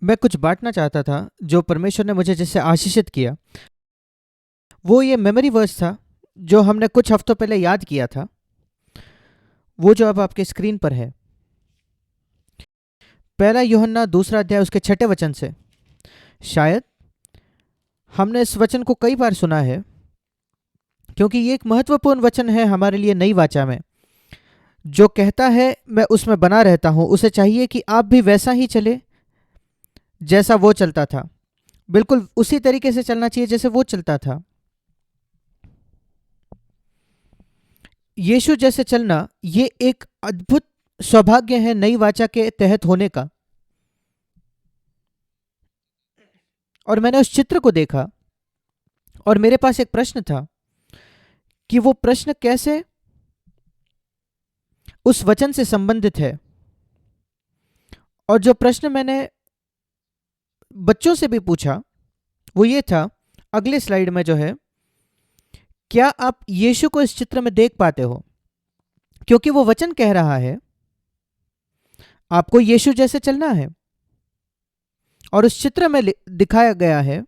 मैं कुछ बाँटना चाहता था, जो परमेश्वर ने मुझे जिससे आशीषित किया। वो ये मेमोरी वर्स था, जो हमने कुछ हफ्तों पहले याद किया था, वो जो अब आपके स्क्रीन पर है। पहला यूहन्ना 2 अध्याय उसके 6 वचन से। शायद हमने इस वचन को कई बार सुना है, क्योंकि ये एक महत्वपूर्ण वचन है हमारे लिए नई वाचा में। जो कहता है मैं उसमें बना रहता हूँ, उसे चाहिए कि आप भी वैसा ही चले जैसा वो चलता था। बिल्कुल उसी तरीके से चलना चाहिए जैसे वो चलता था। यीशु जैसे चलना ये एक अद्भुत सौभाग्य है नई वाचा के तहत होने का। और मैंने उस चित्र को देखा और मेरे पास एक प्रश्न था कि वो प्रश्न कैसे उस वचन से संबंधित है। और जो प्रश्न मैंने बच्चों से भी पूछा वो ये था, अगले स्लाइड में जो है, क्या आप यीशु को इस चित्र में देख पाते हो? क्योंकि वो वचन कह रहा है आपको यीशु जैसे चलना है। और उस चित्र में दिखाया गया है,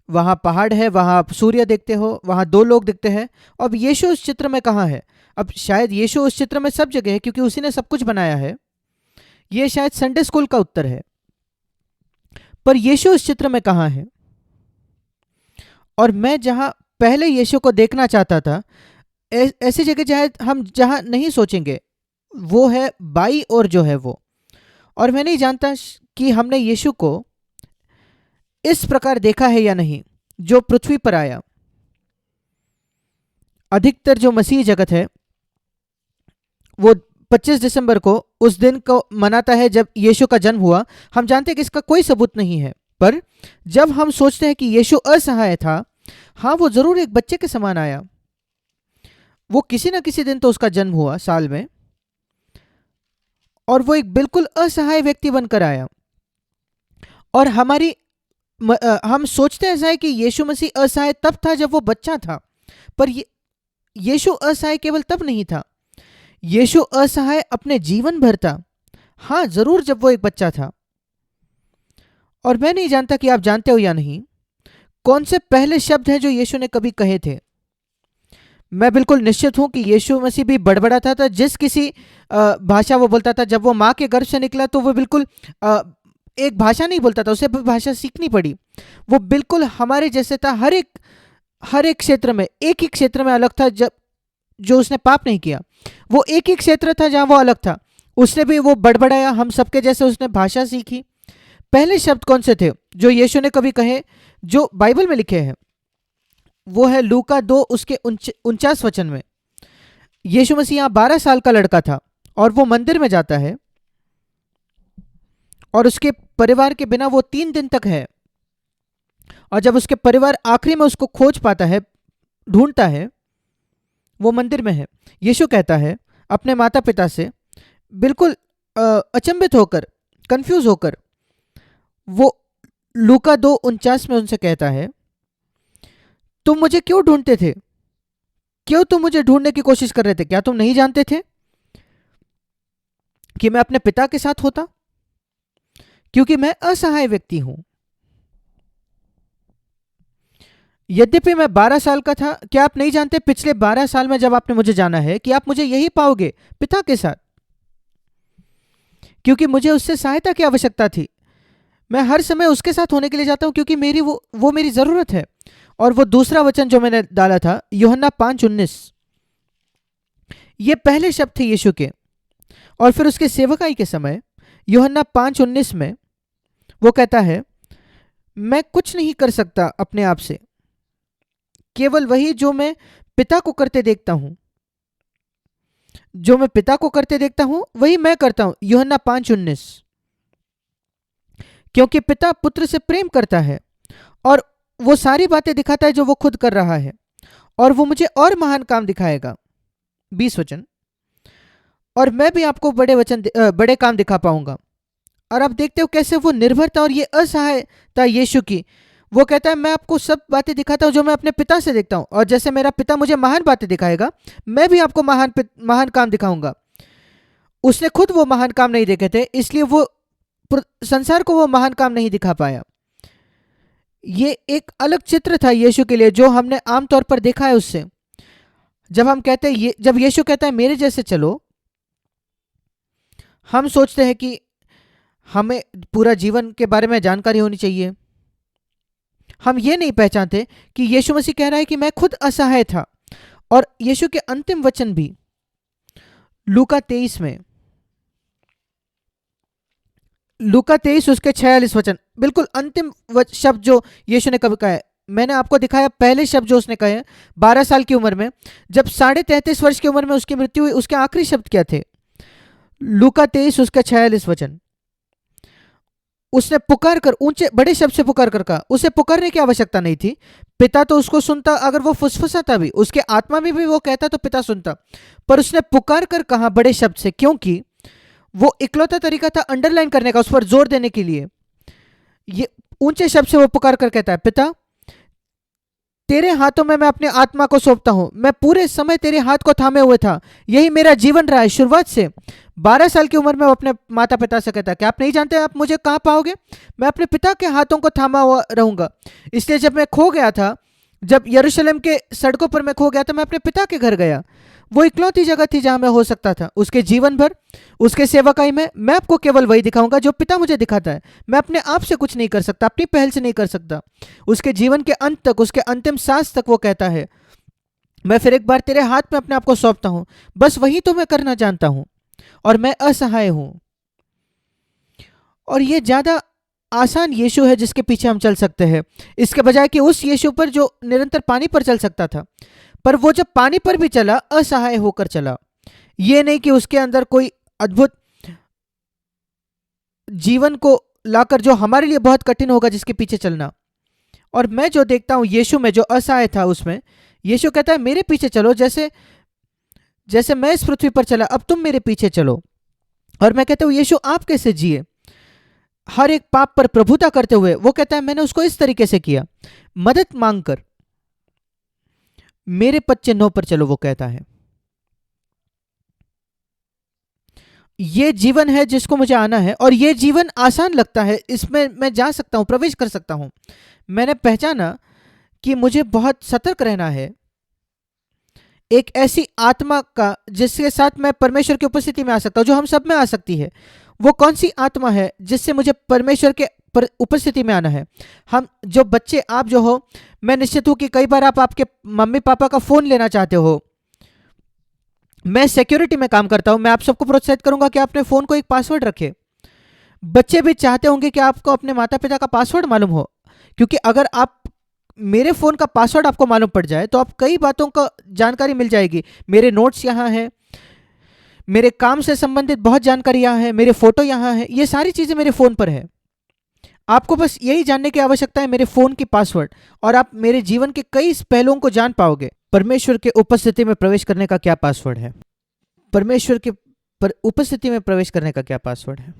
वहां पहाड़ है, वहां आप सूर्य देखते हो, वहां 2 लोग दिखते हैं। अब यीशु उस चित्र में कहाँ है? अब शायद यीशु उस चित्र में सब जगह है, क्योंकि उसी ने सब कुछ बनाया है। ये शायद संडे स्कूल का उत्तर है, पर यीशु उस चित्र में कहाँ है? और मैं जहां पहले यीशु को देखना चाहता था, ऐसी जगह जहां नहीं सोचेंगे, वो है बाई और जो है वो। और मैं नहीं जानता कि हमने यीशु को इस प्रकार देखा है या नहीं, जो पृथ्वी पर आया। अधिकतर जो मसीह जगत है वो 25 दिसंबर को उस दिन को मनाता है जब यीशु का जन्म हुआ। हम जानते हैं कि इसका कोई सबूत नहीं है, पर जब हम सोचते हैं कि यीशु असहाय था, हाँ वो जरूर एक बच्चे के समान आया। वो किसी ना किसी दिन तो उसका जन्म हुआ साल में, और वो एक बिल्कुल असहाय व्यक्ति बनकर आया। और हम सोचते ऐसा है कि यीशु मसीह असहाय तब था जब वो बच्चा था, पर यीशु असहाय केवल तब नहीं था, यीशु असहाय अपने जीवन भर था। हाँ जरूर जब वो एक बच्चा था। और मैं नहीं जानता कि आप जानते हो या नहीं, कौन से पहले शब्द हैं जो यीशु ने कभी कहे थे। मैं बिल्कुल निश्चित हूं कि यीशु मसीह भी बड़बड़ाता था। जिस किसी भाषा वो बोलता था, जब वो माँ के गर्भ से निकला तो वो बिल्कुल एक भाषा नहीं बोलता था, उसे भाषा सीखनी पड़ी। वो बिल्कुल हमारे जैसे था, हर एक क्षेत्र में, एक ही क्षेत्र में अलग था। जब जो उसने पाप नहीं किया, वो एक ही क्षेत्र था जहां वो अलग था, उसने भी वो बड़बड़ाया, हम सबके जैसे उसने भाषा सीखी। पहले शब्द कौन से थे जो यीशु ने कभी कहे, जो बाइबल में लिखे हैं? वो है लूका 2 उसके 49 वचन में। यीशु मसीह यहाँ 12 साल का लड़का था और वो मंदिर में जाता है, और उसके परिवार के बिना वो 3 दिन तक है। और जब उसके परिवार आखिरी में उसको खोज पाता है, ढूंढता है, वो मंदिर में है। यीशु कहता है अपने माता पिता से, बिल्कुल अचंभित होकर, कंफ्यूज होकर, वो लूका 2:49 में उनसे कहता है, तुम मुझे क्यों ढूंढते थे? क्यों तुम मुझे ढूंढने की कोशिश कर रहे थे? क्या तुम नहीं जानते थे कि मैं अपने पिता के साथ होता? क्योंकि मैं असहाय व्यक्ति हूं। यद्यपि मैं 12 साल का था, क्या आप नहीं जानते पिछले 12 साल में जब आपने मुझे जाना है कि आप मुझे यही पाओगे, पिता के साथ। क्योंकि मुझे उससे सहायता की आवश्यकता थी। मैं हर समय उसके साथ होने के लिए जाता हूं, क्योंकि वो मेरी जरूरत है। और वो दूसरा वचन जो मैंने डाला था, यूहन्ना 5:19, ये पहले शब्द थे यीशु के। और फिर उसके सेवकाई के समय यूहन्ना 5:19 में वो कहता है, मैं कुछ नहीं कर सकता अपने आप से, केवल वही जो मैं पिता को करते देखता हूं। जो मैं पिता को करते देखता हूं वही मैं करता हूं, यूहन्ना 5:19। क्योंकि पिता पुत्र से प्रेम करता है और वो सारी बातें दिखाता है जो वो खुद कर रहा है, और वो मुझे और महान काम दिखाएगा, 20 वचन। और मैं भी आपको बड़े काम दिखा पाऊंगा। और आप देखते हो कैसे वो निर्भरता और ये असहायता यीशु की। वो कहता है मैं आपको सब बातें दिखाता हूं जो मैं अपने पिता से देखता हूं, और जैसे मेरा पिता मुझे महान बातें दिखाएगा, मैं भी आपको महान काम दिखाऊंगा। उसने खुद वो महान काम नहीं देखे थे, इसलिए वो संसार को वो महान काम नहीं दिखा पाया। ये एक अलग चित्र था यीशु के लिए जो हमने आमतौर पर देखा है उससे। जब हम कहते हैं जब यीशु कहता है मेरे जैसे चलो, हम सोचते हैं कि हमें पूरा जीवन के बारे में जानकारी होनी चाहिए। हम ये नहीं पहचानते कि यीशु मसीह कह रहा है कि मैं खुद असहाय था। और यीशु के अंतिम वचन भी लूका 23 में, लूका 23 उसके 46 वचन, बिल्कुल अंतिम शब्द जो यीशु ने कभी कहा है। मैंने आपको दिखाया पहले शब्द जो उसने कहे 12 साल की उम्र में, जब 33.5 वर्ष की उम्र में उसकी मृत्यु हुई, उसके आखिरी शब्द क्या थे? लूका 23 उसका 46 वचन। उसने पुकार कर, ऊंचे बड़े शब्द से पुकार कर कहा। उसे पुकारने की आवश्यकता नहीं थी, पिता तो उसको सुनता। अगर वो फुसफुसाता भी, उसके आत्मा में भी वो कहता तो पिता सुनता, पर उसने पुकार कर कहा बड़े शब्द से, क्योंकि वो इकलौता तरीका था अंडरलाइन करने का, उस पर जोर देने के लिए। ये ऊंचे शब्द से वो पुकार कर कहता है, पिता तेरे हाथों में मैं अपने आत्मा को सौंपता हूं। मैं पूरे समय तेरे हाथ को थामे हुए था, यही मेरा जीवन रहा है शुरुआत से। 12 साल की उम्र में वो अपने माता पिता से कहता है कि आप नहीं जानते आप मुझे कहाँ पाओगे, मैं अपने पिता के हाथों को थामा हुआ रहूंगा। इसलिए जब मैं खो गया था, जब यरूशलेम के सड़कों पर मैं खो गया था, मैं अपने पिता के घर गया। वो इकलौती जगह थी जहां मैं हो सकता था। उसके जीवन भर, उसके सेवकाई में मैं आपको केवल वही दिखाऊंगा जो पिता मुझे दिखाता है। मैं अपने आप से कुछ नहीं कर सकता, अपनी पहल से नहीं कर सकता। उसके जीवन के अंत तक, उसके अंतिम सांस तक वो कहता है, मैं फिर एक बार तेरे हाथ में अपने आप को सौंपता हूं, बस वही तो मैं करना जानता हूं, और मैं असहाय हूं। और ये ज्यादा आसान यीशु है जिसके पीछे हम चल सकते हैं, इसके बजाय कि उस यीशु पर जो निरंतर पानी पर चल सकता था। पर वो जब पानी पर भी चला, असहाय होकर चला। ये नहीं कि उसके अंदर कोई अद्भुत जीवन को लाकर जो हमारे लिए बहुत कठिन होगा जिसके पीछे चलना। और मैं जो देखता हूं यीशु में, जो असहाय था उसमें, यीशु कहता है मेरे पीछे चलो, जैसे जैसे मैं इस पृथ्वी पर चला, अब तुम मेरे पीछे चलो। और मैं कहता हूं यीशु आप कैसे जिए, हर एक पाप पर प्रभुता करते हुए। वो कहता है मैंने उसको इस तरीके से किया, मदद मांगकर। मेरे पच्चे 9 पर चलो, वो कहता है। ये जीवन है जिसको मुझे आना है, और ये जीवन आसान लगता है, इसमें मैं जा सकता हूं, प्रवेश कर सकता हूं। मैंने पहचाना कि मुझे बहुत सतर्क रहना है, एक ऐसी आत्मा का जिसके साथ मैं परमेश्वर की उपस्थिति में आ सकता हूं, जो हम सब में आ सकती है। वो कौन सी आत्मा है जिससे मुझे परमेश्वर के उपस्थिति में आना है? हम जो बच्चे, आप जो हो, मैं निश्चित हूं कि कई बार आप आपके मम्मी पापा का फोन लेना चाहते हो। मैं सिक्योरिटी में काम करता हूं, मैं आप सबको प्रोत्साहित करूंगा कि अपने फोन को एक पासवर्ड रखें। बच्चे भी चाहते होंगे कि आपको अपने माता पिता का पासवर्ड मालूम हो, क्योंकि अगर आप मेरे फोन का पासवर्ड आपको मालूम पड़ जाए तो आप कई बातों का जानकारी मिल जाएगी। मेरे नोट्स यहाँ हैं, मेरे काम से संबंधित बहुत जानकारी यहाँ है, मेरे फोटो यहाँ है, ये सारी चीजें मेरे फोन पर है। आपको बस यही जानने की आवश्यकता है, मेरे फोन की पासवर्ड, और आप मेरे जीवन के कई पहलुओं को जान पाओगे। परमेश्वर के उपस्थिति में प्रवेश करने का क्या पासवर्ड है? परमेश्वर के उपस्थिति में प्रवेश करने का क्या पासवर्ड है?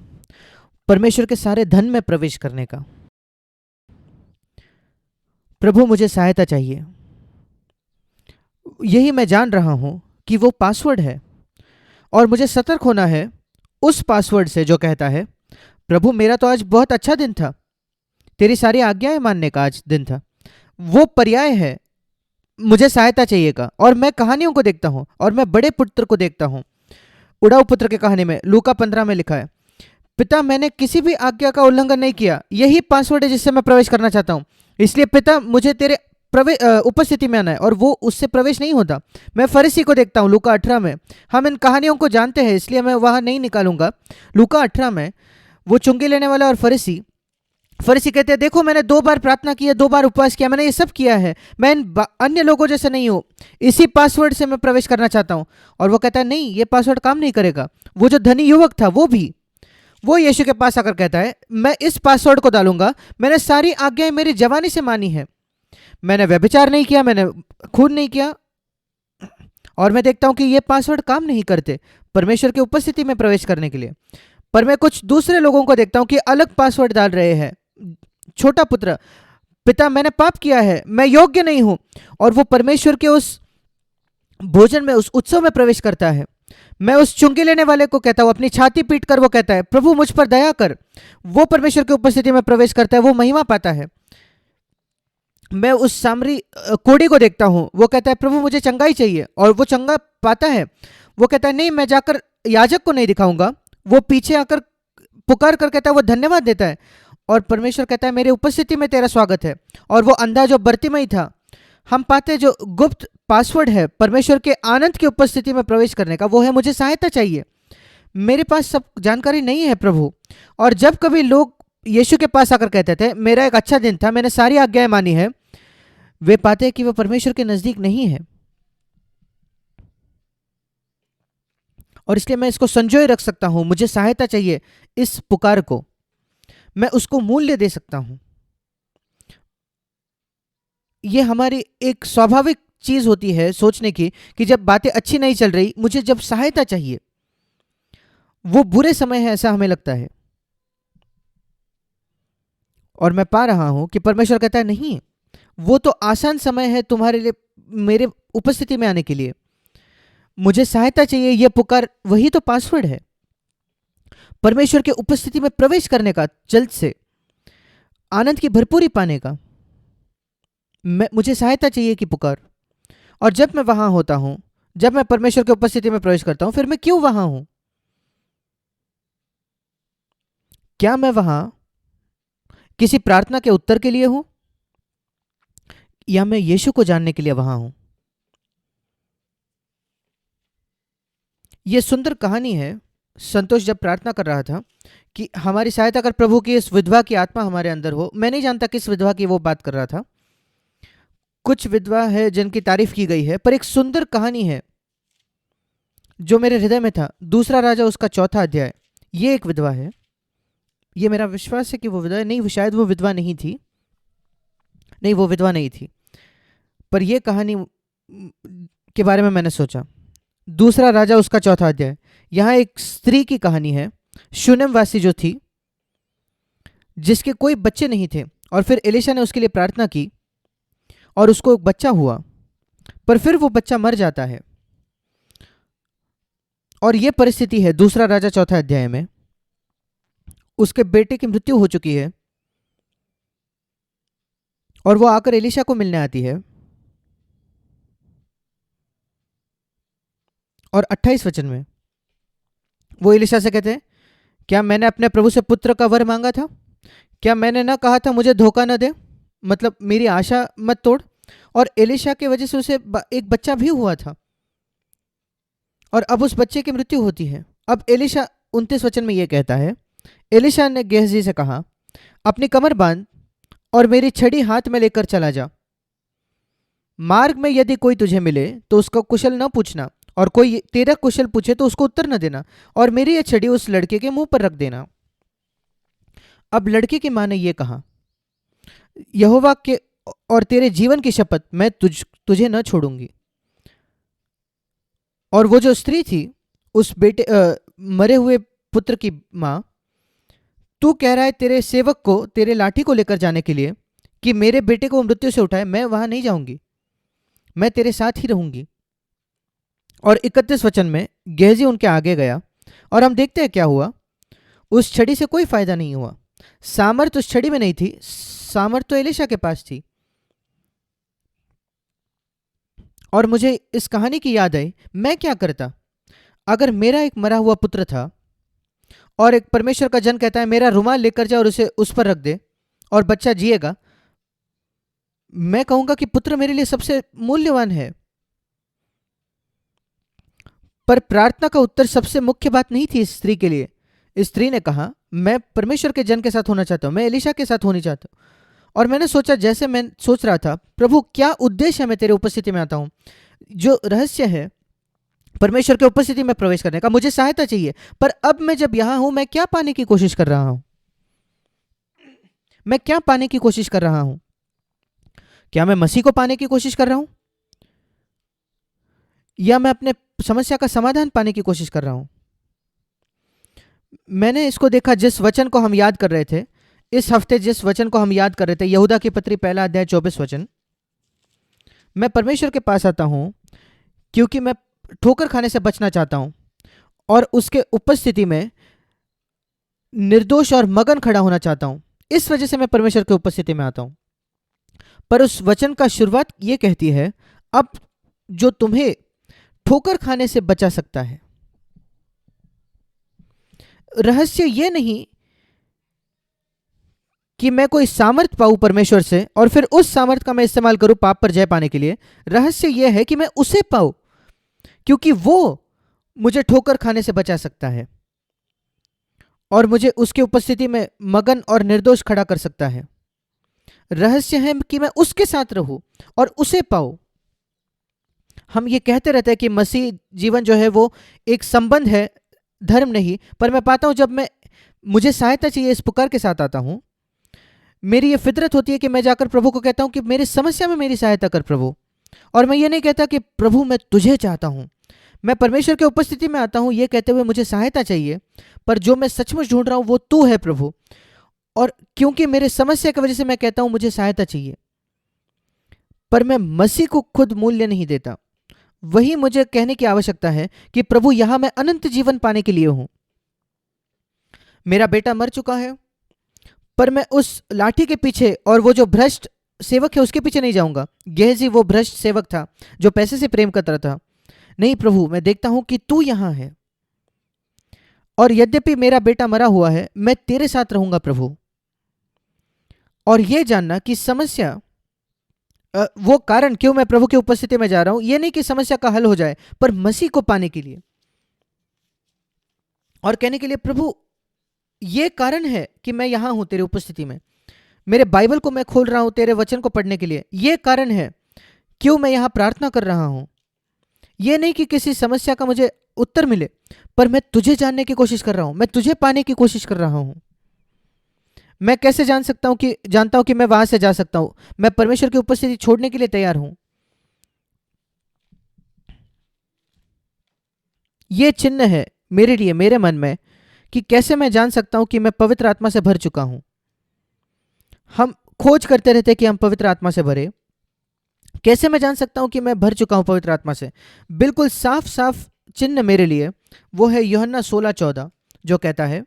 परमेश्वर के सारे धन में प्रवेश करने का। प्रभु मुझे सहायता चाहिए, यही मैं जान रहा हूं कि वो पासवर्ड है, और मुझे सतर्क होना है उस पासवर्ड से जो कहता है, प्रभु मेरा तो आज बहुत अच्छा दिन था, तेरी सारी आज्ञाएं मानने का आज दिन था। वो पर्याय है मुझे सहायता चाहिएगा। और मैं कहानियों को देखता हूं, और मैं बड़े पुत्र को देखता हूं। उड़ाऊ पुत्र की कहानी में लूका 15 में लिखा है, पिता मैंने किसी भी आज्ञा का उल्लंघन नहीं किया, यही पासवर्ड है जिससे मैं प्रवेश करना चाहता हूं। इसलिए पिता मुझे तेरे उपस्थिति में आना है, और वो उससे प्रवेश नहीं होता। मैं फरीसी को देखता हूं लूका 18 में। हम इन कहानियों को जानते हैं इसलिए मैं वहां नहीं निकालूंगा। लूका 18 में वो चुंगी लेने वाला और फरीसी कहते हैं, देखो मैंने 2 बार प्रार्थना की है, 2 बार उपवास किया, मैंने ये सब किया है, मैं इन अन्य लोगों जैसे नहीं हूं, इसी पासवर्ड से मैं प्रवेश करना चाहता हूं। और वो कहता है नहीं, ये पासवर्ड काम नहीं करेगा। वो जो धनी युवक था वो यीशु के पास आकर कहता है, मैं इस पासवर्ड को डालूंगा, मैंने सारी आज्ञाएं मेरी जवानी से मानी है, मैंने व्यभिचार नहीं किया, मैंने खून नहीं किया, और मैं देखता हूं कि ये पासवर्ड काम नहीं करते परमेश्वर की उपस्थिति में प्रवेश करने के लिए। पर मैं कुछ दूसरे लोगों को देखता हूं कि अलग पासवर्ड डाल रहे हैं। छोटा पुत्र, पिता मैंने पाप किया है, मैं योग्य नहीं हूं, और वो परमेश्वर के उस भोजन में, उस उत्सव में प्रवेश करता है। मैं उस चुंगी लेने वाले को कहता हूँ, अपनी छाती पीट कर वो कहता है, प्रभु मुझ पर दया कर। वो परमेश्वर की उपस्थिति में प्रवेश करता है, वो महिमा पाता है। मैं उस सामरी कोढ़ी को देखता हूँ, वो कहता है प्रभु मुझे चंगाई चाहिए, और वो चंगा पाता है। वो कहता है नहीं, मैं जाकर याजक को नहीं दिखाऊंगा। वो पीछे आकर पुकार कर कहता है, वो धन्यवाद देता है, और परमेश्वर कहता है मेरे उपस्थिति में तेरा स्वागत है। और वो अंधा जो बर्तिमई था, हम पाते हैं जो गुप्त पासवर्ड है परमेश्वर के आनंद की उपस्थिति में प्रवेश करने का, वो है मुझे सहायता चाहिए, मेरे पास सब जानकारी नहीं है प्रभु। और जब कभी लोग यीशु के पास आकर कहते थे मेरा एक अच्छा दिन था, मैंने सारी आज्ञाएं मानी है, वे पाते हैं कि वो परमेश्वर के नजदीक नहीं है। और इसलिए मैं इसको संजोए रख सकता हूं, मुझे सहायता चाहिए इस पुकार को, मैं उसको मूल्य दे सकता हूं। ये हमारी एक स्वाभाविक चीज होती है सोचने की कि जब बातें अच्छी नहीं चल रही, मुझे जब सहायता चाहिए, वो बुरे समय है ऐसा हमें लगता है। और मैं पा रहा हूं कि परमेश्वर कहता है नहीं, वो तो आसान समय है तुम्हारे लिए मेरे उपस्थिति में आने के लिए, मुझे सहायता चाहिए। ये पुकार वही तो पासवर्ड है परमेश्वर के उपस्थिति में प्रवेश करने का, जल्द से आनंद की भरपूरी पाने का। मुझे सहायता चाहिए कि पुकार। और जब मैं वहां होता हूं, जब मैं परमेश्वर की उपस्थिति में प्रवेश करता हूं, फिर मैं क्यों वहां हूं? क्या मैं वहां किसी प्रार्थना के उत्तर के लिए हूं, या मैं यीशु को जानने के लिए वहां हूं? यह सुंदर कहानी है। संतोष जब प्रार्थना कर रहा था कि हमारी सहायता कर प्रभु की इस विधवा की आत्मा हमारे अंदर हो, मैं नहीं जानता किस विधवा की वो बात कर रहा था। कुछ विधवा है जिनकी तारीफ की गई है, पर एक सुंदर कहानी है जो मेरे हृदय में था। दूसरा राजा उसका 4 अध्याय। ये एक विधवा है, ये मेरा विश्वास है कि वो विधवा नहीं, शायद वो विधवा नहीं थी, नहीं वो विधवा नहीं थी, पर यह कहानी के बारे में मैंने सोचा। दूसरा राजा उसका 4 अध्याय। यहां एक स्त्री की कहानी है, शूनेम वासी जो थी, जिसके कोई बच्चे नहीं थे, और फिर एलिशा ने उसके लिए प्रार्थना की और उसको एक बच्चा हुआ, पर फिर वो बच्चा मर जाता है। और यह परिस्थिति है दूसरा राजा 4 अध्याय में। उसके बेटे की मृत्यु हो चुकी है और वो आकर एलिशा को मिलने आती है। और 28 वचन में वो एलिशा से कहते हैं, क्या मैंने अपने प्रभु से पुत्र का वर मांगा था? क्या मैंने ना कहा था मुझे धोखा न दे, मतलब मेरी आशा मत तोड़? और एलिशा की वजह से उसे एक बच्चा भी हुआ था, और अब उस बच्चे की मृत्यु होती है। अब एलिशा 29 वचन में यह कहता है, एलिशा ने गेहजी से कहा, अपनी कमर बांध और मेरी छड़ी हाथ में लेकर चला जा। मार्ग में यदि कोई तुझे मिले तो उसका कुशल न पूछना, और कोई तेरा कुशल पूछे तो उसको उत्तर न देना, और मेरी यह छड़ी उस लड़के के मुंह पर रख देना। अब लड़के की मां ने यह कहा, यहोवा के और तेरे जीवन की शपथ, मैं तुझे न छोड़ूंगी। और वो जो स्त्री थी, उस मरे हुए पुत्र की मां, तू कह रहा है तेरे सेवक को, तेरे लाठी को लेकर जाने के लिए कि मेरे बेटे को मृत्यु से उठाए, मैं वहां नहीं जाऊंगी, मैं तेरे साथ ही रहूंगी। और 31 वचन में गेहजी उनके आगे गया, और हम देखते हैं क्या हुआ। उस छड़ी से कोई फायदा नहीं हुआ। सामर्थ उस छड़ी में नहीं थी, सामर्थ तो एलिशा के पास थी। और मुझे इस कहानी की याद आई, मैं क्या करता अगर मेरा एक मरा हुआ पुत्र था और एक परमेश्वर का जन कहता है मेरा रुमाल लेकर जा और उसे उस पर रख दे और बच्चा जिएगा। मैं कहूंगा कि पुत्र मेरे लिए सबसे मूल्यवान है। पर प्रार्थना का उत्तर सबसे मुख्य बात नहीं थी इस स्त्री के लिए। इस स्त्री ने कहा, मैं परमेश्वर के जन के साथ होना चाहता हूं, मैं एलिशा के साथ होनी चाहता हूं। और मैंने सोचा, जैसे मैं सोच रहा था, प्रभु क्या उद्देश्य है मैं तेरे उपस्थिति में आता हूं, जो रहस्य है परमेश्वर के उपस्थिति में प्रवेश करने का, मुझे सहायता चाहिए। पर अब मैं जब यहां हूं, मैं क्या पाने की कोशिश कर रहा हूं? मैं क्या पाने की कोशिश कर रहा हूं? क्या मैं मसीह को पाने की कोशिश कर रहा हूं, या मैं अपने समस्या का समाधान पाने की कोशिश कर रहा हूं? मैंने इसको देखा, जिस वचन को हम याद कर रहे थे इस हफ्ते, जिस वचन को हम याद कर रहे थे, यहूदा की पत्री 1 अध्याय 24 वचन। मैं परमेश्वर के पास आता हूं क्योंकि मैं ठोकर खाने से बचना चाहता हूं। और उसके उपस्थिति में निर्दोष और मगन खड़ा होना चाहता हूं। इस वजह से मैं परमेश्वर की उपस्थिति में आता हूं। पर उस वचन का शुरुआत ये कहती है, अब जो तुम्हें ठोकर खाने से बचा सकता है। रहस्य ये नहीं कि मैं कोई सामर्थ पाऊं परमेश्वर से और फिर उस सामर्थ का मैं इस्तेमाल करूं पाप पर जय पाने के लिए। रहस्य यह है कि मैं उसे पाऊं, क्योंकि वो मुझे ठोकर खाने से बचा सकता है और मुझे उसकी उपस्थिति में मगन और निर्दोष खड़ा कर सकता है। रहस्य है कि मैं उसके साथ रहूं और उसे पाऊं। हम ये कहते रहते हैं कि मसीह जीवन जो है वो एक संबंध है, धर्म नहीं। पर मैं पाता हूं, जब मुझे सहायता चाहिए, इस पुकार के साथ आता हूं, मेरी ये फितरत होती है कि मैं जाकर प्रभु को कहता हूं कि मेरी समस्या में मेरी सहायता कर प्रभु। और मैं ये नहीं कहता कि प्रभु मैं तुझे चाहता हूं। मैं परमेश्वर की उपस्थिति में आता हूं ये कहते हुए मुझे सहायता चाहिए, पर जो मैं सचमुच ढूंढ रहा हूं वो तू है प्रभु। और क्योंकि मेरे समस्या की वजह से मैं कहता हूं मुझे सहायता चाहिए, पर मैं मसीह को खुद मूल्य नहीं देता। वही मुझे कहने की आवश्यकता है कि प्रभु यहां मैं अनंत जीवन पाने के लिए हूं। मेरा बेटा मर चुका है, पर मैं उस लाठी के पीछे और वो जो भ्रष्ट सेवक है उसके पीछे नहीं जाऊंगा। गेहजी वो भ्रष्ट सेवक था जो पैसे से प्रेम करता था। नहीं प्रभु, मैं देखता हूं कि तू यहां है, और यद्यपि मेरा बेटा मरा हुआ है, मैं तेरे साथ रहूंगा प्रभु। और यह जानना कि समस्या वो कारण क्यों मैं प्रभु की उपस्थिति में जा रहा हूं, यह नहीं कि समस्या का हल हो जाए, पर मसीह को पाने के लिए। और कहने के लिए प्रभु ये कारण है कि मैं यहां हूं तेरी उपस्थिति में। मेरे बाइबल को मैं खोल रहा हूं तेरे वचन को पढ़ने के लिए। यह कारण है क्यों मैं यहां प्रार्थना कर रहा हूं। यह नहीं कि किसी समस्या का मुझे उत्तर मिले, पर मैं तुझे जानने की कोशिश कर रहा हूं, मैं तुझे पाने की कोशिश कर रहा हूं। मैं कैसे जानता हूं कि मैं वहां से जा सकता हूं। मैं परमेश्वर की उपस्थिति छोड़ने के लिए तैयार हूं। यह चिन्ह है मेरे लिए, मेरे मन में, कि कैसे मैं जान सकता हूं कि मैं पवित्र आत्मा से भर चुका हूं। हम खोज करते रहते हैं कि हम पवित्र आत्मा से भरे। कैसे मैं जान सकता हूं कि मैं भर चुका हूं पवित्र आत्मा से? बिल्कुल साफ साफ चिन्ह मेरे लिए वो है यूहन्ना 16:14, जो कहता है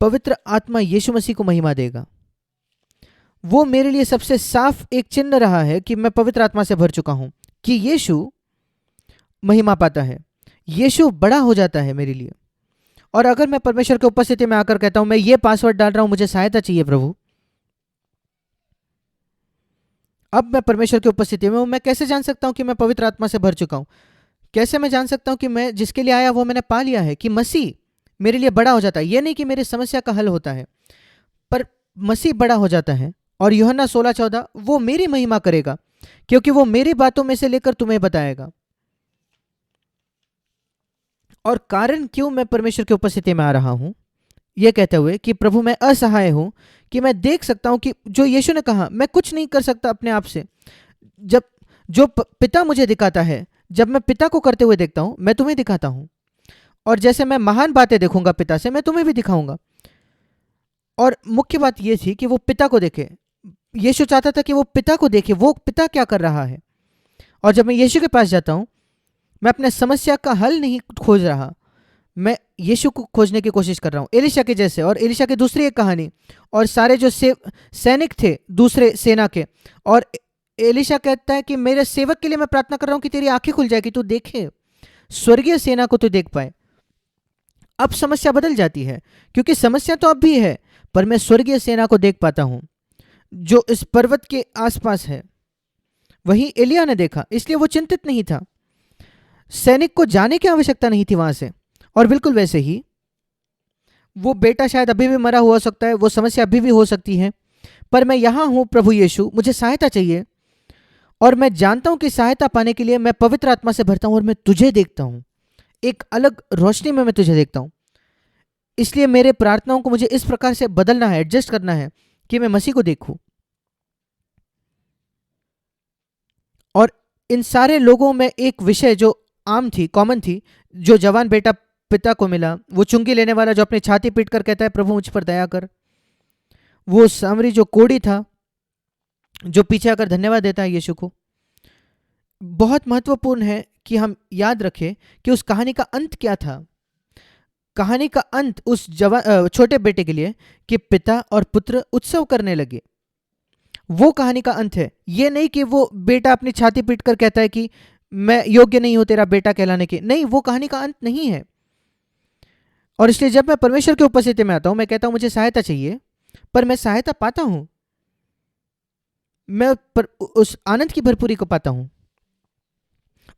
पवित्र आत्मा यीशु मसीह को महिमा देगा। वो मेरे लिए सबसे साफ एक चिन्ह रहा है कि मैं पवित्र आत्मा से भर चुका हूं, कि यीशु महिमा पाता है, यीशु बड़ा हो जाता है मेरे लिए। और अगर मैं परमेश्वर की उपस्थिति में आकर कहता हूं मैं ये पासवर्ड डाल रहा हूं, मुझे सहायता चाहिए प्रभु, अब मैं परमेश्वर की उपस्थिति में हूं, मैं कैसे जान सकता हूं कि मैं पवित्र आत्मा से भर चुका हूं? कैसे मैं जान सकता हूं कि मैं जिसके लिए आया वो मैंने पा लिया है, कि मसीह मेरे लिए बड़ा हो जाता है। यह नहीं कि मेरी समस्या का हल होता है, पर मसीह बड़ा हो जाता है। और यूहन्ना 16:14 वो मेरी महिमा करेगा, क्योंकि वो मेरी बातों में से लेकर तुम्हें बताएगा। और कारण क्यों मैं परमेश्वर की उपस्थिति में आ रहा हूं, यह कहते हुए कि प्रभु मैं असहाय हूं, कि मैं देख सकता हूं कि जो यीशु ने कहा मैं कुछ नहीं कर सकता अपने आप से। जब जो पिता मुझे दिखाता है, जब मैं पिता को करते हुए देखता हूं, मैं तुम्हें दिखाता हूं। और जैसे मैं महान बातें देखूंगा पिता से, मैं तुम्हें भी दिखाऊंगा। और मुख्य बात यह थी कि वो पिता को देखे। यीशु चाहता था कि वो पिता को देखे, वो पिता क्या कर रहा है। और जब मैं यीशु के पास जाता हूं, मैं अपने समस्या का हल नहीं खोज रहा, मैं यीशु को खोजने की कोशिश कर रहा हूं। एलिशा के जैसे, और एलिशा की दूसरी एक कहानी, और सारे जो सैनिक थे दूसरे सेना के, और एलिशा कहता है कि मेरे सेवक के लिए मैं प्रार्थना कर रहा हूं कि तेरी आंखें खुल जाए, कि तू देखे स्वर्गीय सेना को, तू देख पाए। अब समस्या बदल जाती है, क्योंकि समस्या तो अब भी है, पर मैं स्वर्गीय सेना को देख पाता हूं जो इस पर्वत के आसपास है। वही एलिया ने देखा, इसलिए वो चिंतित नहीं था। सैनिक को जाने की आवश्यकता नहीं थी वहां से। और बिल्कुल वैसे ही वो बेटा शायद अभी भी मरा हुआ सकता है, वो समस्या अभी भी हो सकती है, पर मैं यहां हूं प्रभु यीशु, मुझे सहायता चाहिए। और मैं जानता हूं कि सहायता पाने के लिए मैं पवित्र आत्मा से भरता हूं, और मैं तुझे देखता हूं, एक अलग रोशनी में मैं तुझे देखता हूं। इसलिए मेरे प्रार्थनाओं को मुझे इस प्रकार से बदलना है, एडजस्ट करना है, कि मैं मसीह को देखूं। और इन सारे लोगों में एक विषय जो आम थी, कॉमन थी, जो जवान बेटा पिता को मिला, वो चुंगी लेने वाला जो अपनी छाती पीट कर कहता है प्रभु मुझ पर दया कर, वो सामरी जो कोढ़ी था जो पीछे आकर धन्यवाद देता है यीशु को, बहुत महत्वपूर्ण है कि हम याद रखें कि उस कहानी का अंत क्या था। कहानी का अंत उस छोटे बेटे के लिए कि पिता और पुत्र उत्सव करने लगे। वो कहानी का अंत है। ये नहीं कि वो बेटा अपनी छाती पीट कर कहता है कि मैं योग्य नहीं हूं तेरा बेटा कहलाने के। नहीं, वो कहानी का अंत नहीं है। और इसलिए जब मैं परमेश्वर की उपस्थिति में आता हूं, मैं कहता हूं मुझे सहायता चाहिए, पर मैं सहायता पाता हूं। मैं उस आनंद की भरपूरी को पाता हूं।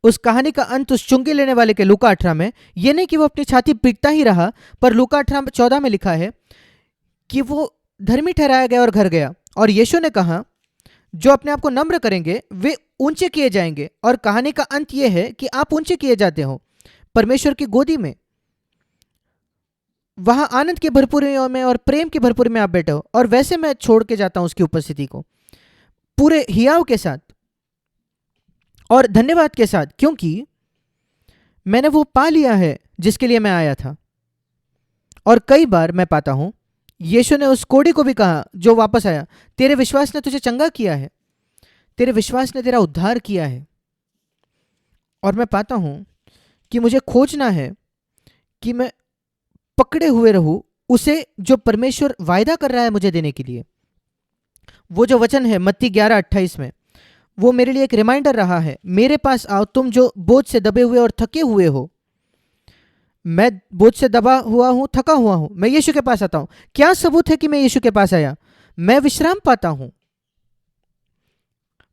उस कहानी का अंत उस चुंगी लेने वाले के लूका 18 में ये नहीं कि वो अपनी छाती पीटता ही रहा, पर लूका 18:14 में लिखा है कि वो धर्मी ठहराया गया और घर गया। और यीशु ने कहा जो अपने आप को नम्र करेंगे वे ऊंचे किए जाएंगे। और कहानी का अंत यह है कि आप ऊंचे किए जाते हो परमेश्वर की गोदी में। वहां आनंद की भरपूरी में और प्रेम की भरपूरी में आप बैठे हो। और वैसे मैं छोड़ के जाता हूं उसकी उपस्थिति को पूरे हियाव के साथ और धन्यवाद के साथ, क्योंकि मैंने वो पा लिया है जिसके लिए मैं आया था। और कई बार मैं पाता हूं यीशु ने उस कोढ़ी को भी कहा जो वापस आया, तेरे विश्वास ने तुझे चंगा किया है, तेरे विश्वास ने तेरा उद्धार किया है। और मैं पाता हूं कि मुझे खोजना है कि मैं पकड़े हुए रहूं उसे जो परमेश्वर वायदा कर रहा है मुझे देने के लिए। वो जो वचन है मत्ती 11:28 में, वो मेरे लिए एक रिमाइंडर रहा है, मेरे पास आओ तुम जो बोझ से दबे हुए और थके हुए हो। मैं बोझ से दबा हुआ हूं, थका हुआ हूं, मैं यीशु के पास आता हूं। क्या सबूत है कि मैं यीशु के पास आया? मैं विश्राम पाता हूं।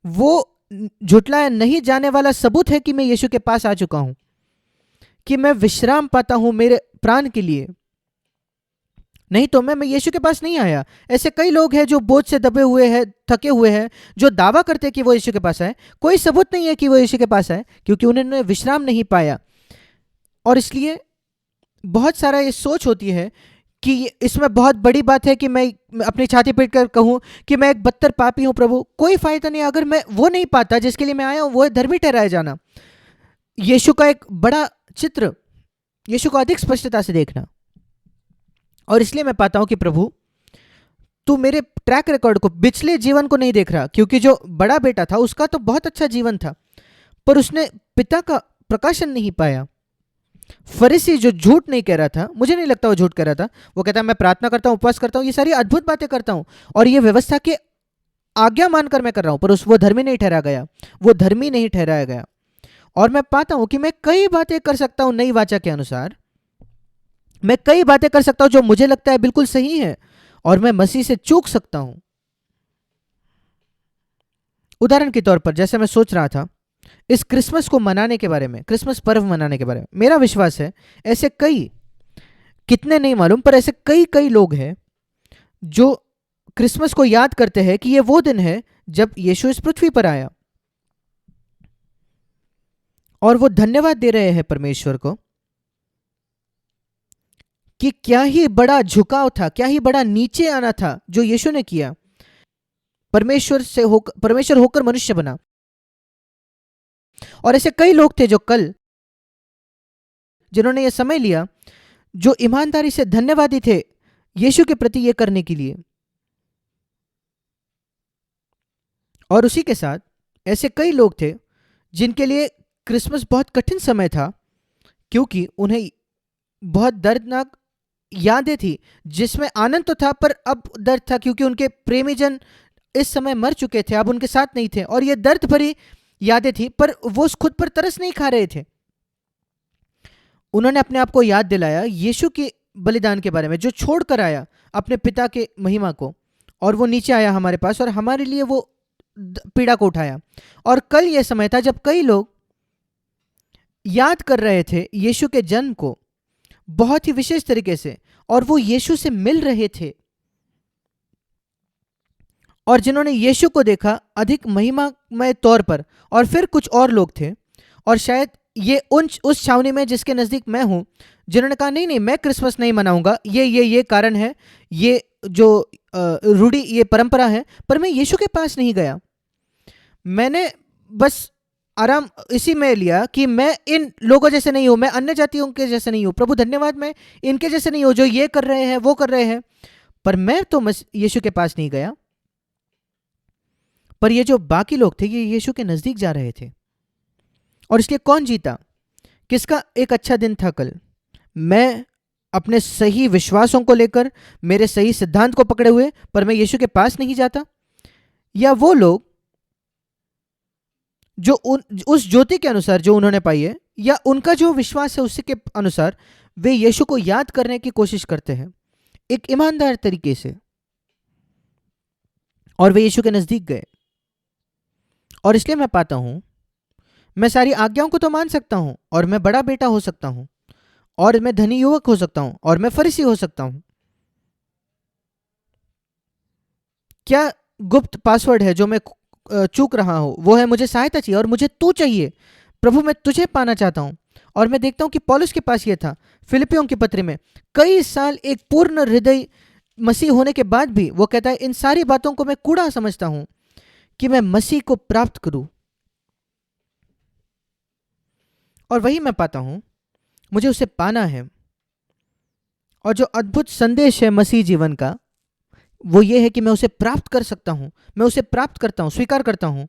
वो झुटलाया नहीं जाने वाला सबूत है कि मैं यीशु के पास आ चुका हूं, कि मैं विश्राम पाता हूं मेरे प्राण के लिए। नहीं तो मैं यीशु के पास नहीं आया। ऐसे कई लोग हैं जो बोझ से दबे हुए हैं, थके हुए हैं, जो दावा करते हैं कि वो यीशु के पास आए। कोई सबूत नहीं है कि वो यीशु के पास आए, क्योंकि उन्होंने विश्राम नहीं पाया। और इसलिए बहुत सारा ये सोच होती है कि इसमें बहुत बड़ी बात है कि मैं अपनी छाती पीट कर कहूं कि मैं एक बदतर पापी हूं प्रभु। कोई फायदा नहीं अगर मैं वो नहीं पाता जिसके लिए मैं आया हूं, वो है धर्मी ठहराया जाना। यीशु का एक बड़ा चित्र, यीशु को अधिक स्पष्टता से देखना। और इसलिए मैं पाता हूं कि प्रभु तू मेरे ट्रैक रिकॉर्ड को, पिछले जीवन को नहीं देख रहा, क्योंकि जो बड़ा बेटा था उसका तो बहुत अच्छा जीवन था, पर उसने पिता का प्रकाशन नहीं पाया। फरीसी जो झूठ नहीं कह रहा था, मुझे नहीं लगता वो झूठ कह रहा था, वो कहता मैं प्रार्थना करता हूं, उपवास करता हूं, ये सारी अद्भुत बातें करता हूं और ये व्यवस्था के आज्ञा मानकर मैं कर रहा हूं, पर वो धर्मी नहीं ठहरा गया, वो धर्मी नहीं ठहराया गया। और मैं पाता हूं कि मैं कई बातें कर सकता हूं नई वाचा के अनुसार, मैं कई बातें कर सकता हूं जो मुझे लगता है बिल्कुल सही है, और मैं मसीह से चूक सकता हूं। उदाहरण के तौर पर जैसे मैं सोच रहा था इस क्रिसमस को मनाने के बारे में, क्रिसमस पर्व मनाने के बारे में, मेरा विश्वास है ऐसे कई, कितने नहीं मालूम, पर ऐसे कई कई लोग हैं जो क्रिसमस को याद करते हैं कि ये वो दिन है जब यीशु इस पृथ्वी पर आया, और वो धन्यवाद दे रहे हैं परमेश्वर को कि क्या ही बड़ा झुकाव था, क्या ही बड़ा नीचे आना था जो यीशु ने किया। परमेश्वर होकर मनुष्य बना। और ऐसे कई लोग थे जो कल, जिन्होंने ये समय लिया, जो ईमानदारी से धन्यवादी थे यीशु के प्रति ये करने के लिए। और उसी के साथ ऐसे कई लोग थे जिनके लिए क्रिसमस बहुत कठिन समय था, क्योंकि उन्हें बहुत दर्दनाक यादें थी, जिसमें आनंद तो था पर अब दर्द था, क्योंकि उनके प्रेमीजन इस समय मर चुके थे, अब उनके साथ नहीं थे। और ये दर्द भरी यादें थी, पर वो खुद पर तरस नहीं खा रहे थे। उन्होंने अपने आप को याद दिलाया यीशु के बलिदान के बारे में, जो छोड़कर आया अपने पिता के महिमा को, और वो नीचे आया हमारे पास और हमारे लिए वो पीड़ा को उठाया। और कल ये समय था जब कई लोग याद कर रहे थे यीशु के जन्म को बहुत ही विशेष तरीके से, और वो यीशु से मिल रहे थे, और जिन्होंने यीशु को देखा अधिक महिमामय तौर पर। और फिर कुछ और लोग थे, और शायद ये उस छावनी में जिसके नज़दीक मैं हूं, जिन्होंने कहा नहीं नहीं मैं क्रिसमस नहीं मनाऊंगा, ये कारण है, ये जो रूढ़ी, ये परंपरा है, पर मैं यीशु के पास नहीं गया। मैंने बस आराम इसी में लिया कि मैं इन लोगों जैसे नहीं हूं, मैं अन्य जातियों के जैसे नहीं हूं, प्रभु धन्यवाद, मैं इनके जैसे नहीं हूं जो ये कर रहे हैं वो कर रहे हैं। पर मैं तो यीशु के पास नहीं गया, पर ये जो बाकी लोग थे ये यीशु के नजदीक जा रहे थे। और इसलिए कौन जीता? किसका एक अच्छा दिन था कल? मैं अपने सही विश्वासों को लेकर, मेरे सही सिद्धांत को पकड़े हुए, पर मैं यीशु के पास नहीं जाता? या वो लोग जो उस ज्योति के अनुसार जो उन्होंने पाई है, या उनका जो विश्वास है उसी के अनुसार वे यीशु को याद करने की कोशिश करते हैं एक ईमानदार तरीके से, और वे यीशु के नजदीक गए। और इसलिए मैं पाता हूं, मैं सारी आज्ञाओं को तो मान सकता हूं, और मैं बड़ा बेटा हो सकता हूं, और मैं धनी युवक हो सकता हूं, और मैं फरीसी हो सकता हूं। क्या गुप्त पासवर्ड है जो मैं चूक रहा हूं? वो है मुझे सहायता चाहिए और मुझे तू चाहिए। प्रभु मैं तुझे पाना चाहता हूं। और मैं देखता हूं कि पौलुस के पास ये था। फिलिपियों की पत्री में कई साल एक पूर्ण हृदय मसीह होने के बाद भी वो कहता है, इन सारी बातों को मैं कूड़ा समझता हूं कि मैं मसीह को प्राप्त करूं। और वही मैं पाता हूं, मुझे उसे पाना है। और जो अद्भुत संदेश है मसीह जीवन का, वो ये है कि मैं उसे प्राप्त कर सकता हूं। मैं उसे प्राप्त करता हूं, स्वीकार करता हूं।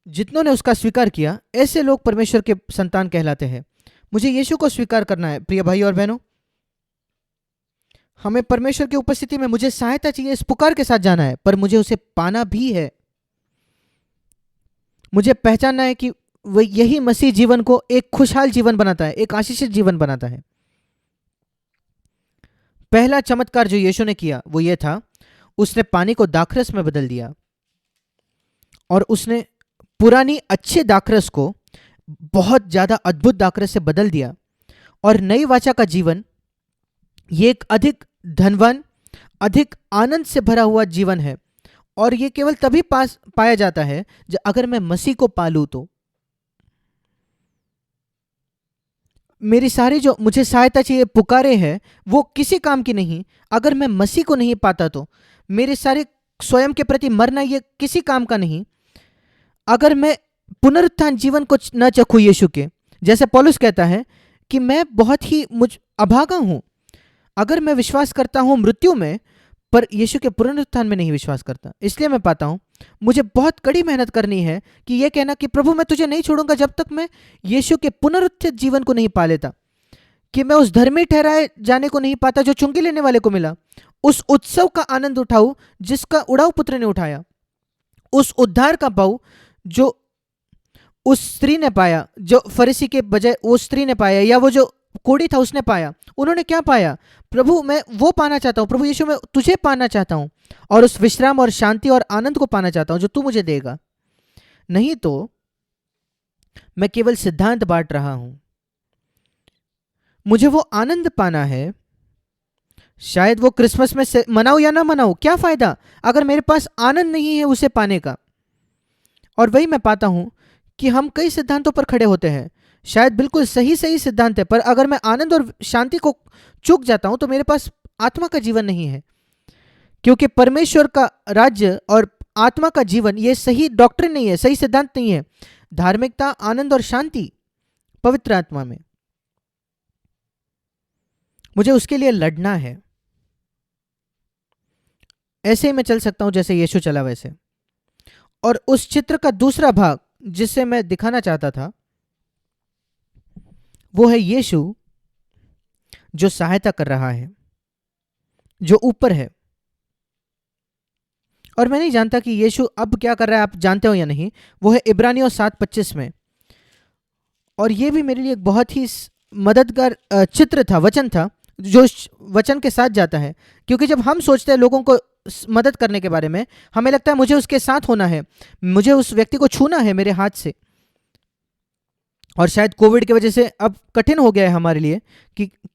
जितनों ने उसका स्वीकार किया, ऐसे लोग परमेश्वर के संतान कहलाते हैं। मुझे यीशु को स्वीकार करना है प्रिय भाई और बहनों। हमें परमेश्वर की उपस्थिति में मुझे सहायता चाहिए, इस पुकार के साथ जाना है, पर मुझे उसे पाना भी है। मुझे पहचानना है कि वह यही मसीह जीवन को एक खुशहाल जीवन बनाता है, एक आशीषित जीवन बनाता है। पहला चमत्कार जो यीशु ने किया वो ये था, उसने पानी को दाखरस में बदल दिया, और उसने पुरानी अच्छे दाखरस को बहुत ज्यादा अद्भुत दाखरस से बदल दिया। और नई वाचा का जीवन ये एक अधिक धनवान, अधिक आनंद से भरा हुआ जीवन है। और ये केवल तभी पाया जाता है जब अगर मैं मसीह को पालूं तो। मेरी सारी जो मुझे सहायता चाहिए पुकारे हैं वो किसी काम की नहीं, अगर मैं मसीह को नहीं पाता तो। मेरे सारे स्वयं के प्रति मरना ये किसी काम का नहीं, अगर मैं पुनरुत्थान जीवन को न चखूं यीशु के। जैसे पौलुस कहता है कि मैं बहुत ही अभागा हूं। अगर मैं विश्वास करता हूं मृत्यु में, पर यीशु के पुनरुत्थान में नहीं विश्वास करता। इसलिए मैं पाता हूं मुझे बहुत कड़ी मेहनत करनी है कि यह कहना कि प्रभु मैं तुझे नहीं छोड़ूंगा जब तक मैं यीशु के पुनरुत्थित जीवन को नहीं पा लेता, कि मैं उस धर्मी ठहराए जाने को नहीं पाता जो चुंगी लेने वाले को मिला, उस उत्सव का आनंद उठाऊं जिसका उड़ाऊ पुत्र ने उठाया, उस उद्धार का पाऊं जो उस स्त्री ने पाया, जो फरीसी के बजाय वो स्त्री ने पाया, या वो जो कोढ़ी था उसने पाया। उन्होंने क्या पाया? प्रभु मैं वो पाना चाहता हूं, प्रभु यीशु मैं तुझे पाना चाहता हूं, और उस विश्राम और शांति और आनंद को पाना चाहता हूं जो तू मुझे देगा। नहीं तो मैं केवल सिद्धांत बांट रहा हूं। मुझे वो आनंद पाना है। शायद वो क्रिसमस में मनाऊं या ना मनाऊं, क्या फायदा अगर मेरे पास आनंद नहीं है उसे पाने का। और वही मैं पाता हूं कि हम कई सिद्धांतों पर खड़े होते हैं, शायद बिल्कुल सही सही सिद्धांत है, पर अगर मैं आनंद और शांति को चूक जाता हूं तो मेरे पास आत्मा का जीवन नहीं है। क्योंकि परमेश्वर का राज्य और आत्मा का जीवन ये सही डॉक्ट्रिन नहीं है, सही सिद्धांत नहीं है। धार्मिकता, आनंद और शांति पवित्र आत्मा में, मुझे उसके लिए लड़ना है। ऐसे ही मैं चल सकता हूं जैसे यीशु चला वैसे। और उस चित्र का दूसरा भाग जिसे मैं दिखाना चाहता था वो है यीशु जो सहायता कर रहा है, जो ऊपर है। और मैं नहीं जानता कि यीशु अब क्या कर रहा है, आप जानते हो या नहीं। वो है इब्रानियों 7:25 में। और ये भी मेरे लिए एक बहुत ही मददगार चित्र था, वचन था जो वचन के साथ जाता है। क्योंकि जब हम सोचते हैं लोगों को मदद करने के बारे में, हमें लगता है मुझे उसके साथ होना है, मुझे उस व्यक्ति को छूना है मेरे हाथ से। और शायद कोविड की वजह से अब कठिन हो गया है हमारे लिए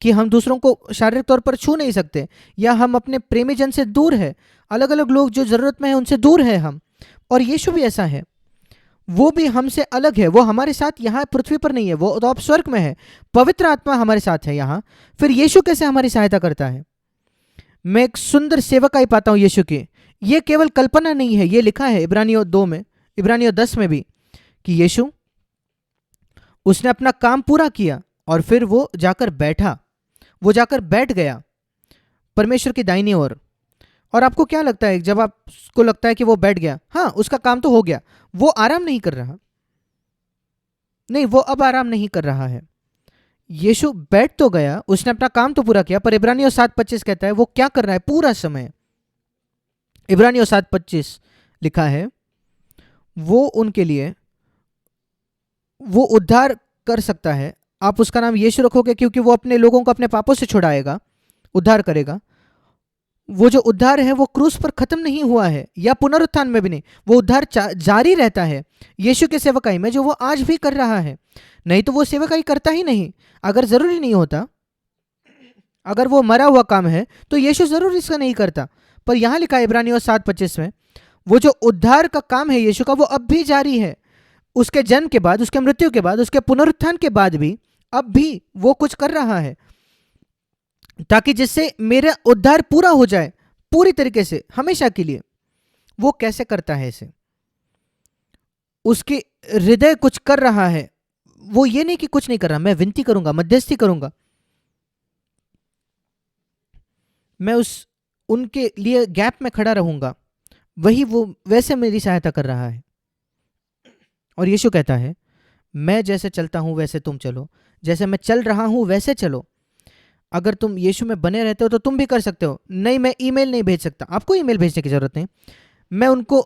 कि हम दूसरों को शारीरिक तौर पर छू नहीं सकते, या हम अपने प्रेमी जन से दूर है। अलग अलग लोग जो जरूरत में है उनसे दूर है हम। और यीशु भी ऐसा है, वो भी हमसे अलग है। वो हमारे साथ यहाँ पृथ्वी पर नहीं है, वो तो आप स्वर्ग में है। पवित्र आत्मा हमारे साथ है यहाँ। फिर यीशु कैसे हमारी सहायता करता है? मैं एक सुंदर सेवकाई पाता हूँ यीशु की। ये केवल कल्पना नहीं है, ये लिखा है इब्रानियों 2 में, इब्रानियों 10 में भी, कि यीशु उसने अपना काम पूरा किया और फिर वो जाकर बैठा, वो जाकर बैठ गया परमेश्वर की दाहिनी ओर। और आपको क्या लगता है जब आपको लगता है कि वो बैठ गया, हाँ उसका काम तो हो गया, वो आराम नहीं कर रहा, नहीं वो अब आराम नहीं कर रहा है। यीशु बैठ तो गया, उसने अपना काम तो पूरा किया, पर इब्रानियों 7:25 कहता है वो क्या कर रहा है पूरा समय। इब्रानियों 7:25 लिखा है वो उनके लिए वो उद्धार कर सकता है। आप उसका नाम यीशु रखोगे क्योंकि वो अपने लोगों को अपने पापों से छुड़ाएगा, उद्धार करेगा। वो जो उद्धार है वो क्रूस पर खत्म नहीं हुआ है या पुनरुत्थान में भी नहीं, वो उद्धार जारी रहता है यीशु के सेवकाई में, जो वो आज भी कर रहा है। नहीं तो वो सेवकाई करता ही नहीं। अगर जरूरी नहीं होता, अगर वो मरा हुआ काम है तो यीशु जरूर इसका नहीं करता। पर यहां लिखा है इब्रानियों 7:25 में वो जो उद्धार का काम है यीशु का वो अब भी जारी है। उसके जन्म के बाद, उसके मृत्यु के बाद, उसके पुनरुत्थान के बाद भी अब भी वो कुछ कर रहा है, ताकि जिससे मेरा उद्धार पूरा हो जाए पूरी तरीके से हमेशा के लिए। वो कैसे करता है इसे? उसके हृदय कुछ कर रहा है। वो ये नहीं कि कुछ नहीं कर रहा, मैं विनती करूंगा, मध्यस्थी करूंगा, मैं उनके लिए गैप में खड़ा रहूंगा, वही वो वैसे मेरी सहायता कर रहा है। और यीशु कहता है मैं जैसे चलता हूं वैसे तुम चलो, जैसे मैं चल रहा हूं वैसे चलो। अगर तुम यीशु में बने रहते हो तो तुम भी कर सकते हो। नहीं, मैं ईमेल नहीं भेज सकता, आपको ईमेल भेजने की जरूरत नहीं। मैं उनको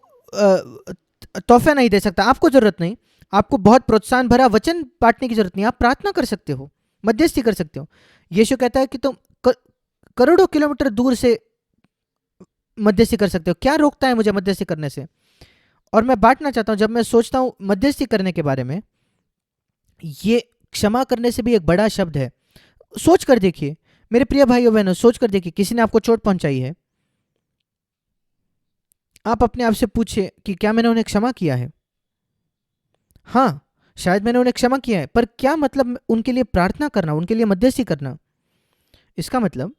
तोहफा नहीं दे सकता, आपको जरूरत नहीं। आपको बहुत प्रोत्साहन भरा वचन बांटने की जरूरत नहीं, आप प्रार्थना कर सकते हो, मध्यस्थी कर सकते हो। यीशु कहता है कि तुम करोड़ों किलोमीटर दूर से मध्यस्थी कर सकते हो, क्या रोकता है मुझे मध्यस्थी करने से? और मैं बांटना चाहता हूं, जब मैं सोचता हूं मध्यस्थी करने के बारे में, ये क्षमा करने से भी एक बड़ा शब्द है। सोच कर देखिए मेरे प्रिय भाइयों बहनों, सोच कर देखिए किसी ने आपको चोट पहुंचाई है, आप अपने आप से पूछिए कि क्या मैंने उन्हें क्षमा किया है? हाँ, शायद मैंने उन्हें क्षमा किया है, पर क्या मतलब उनके लिए प्रार्थना करना, उनके लिए मध्यस्थी करना? इसका मतलब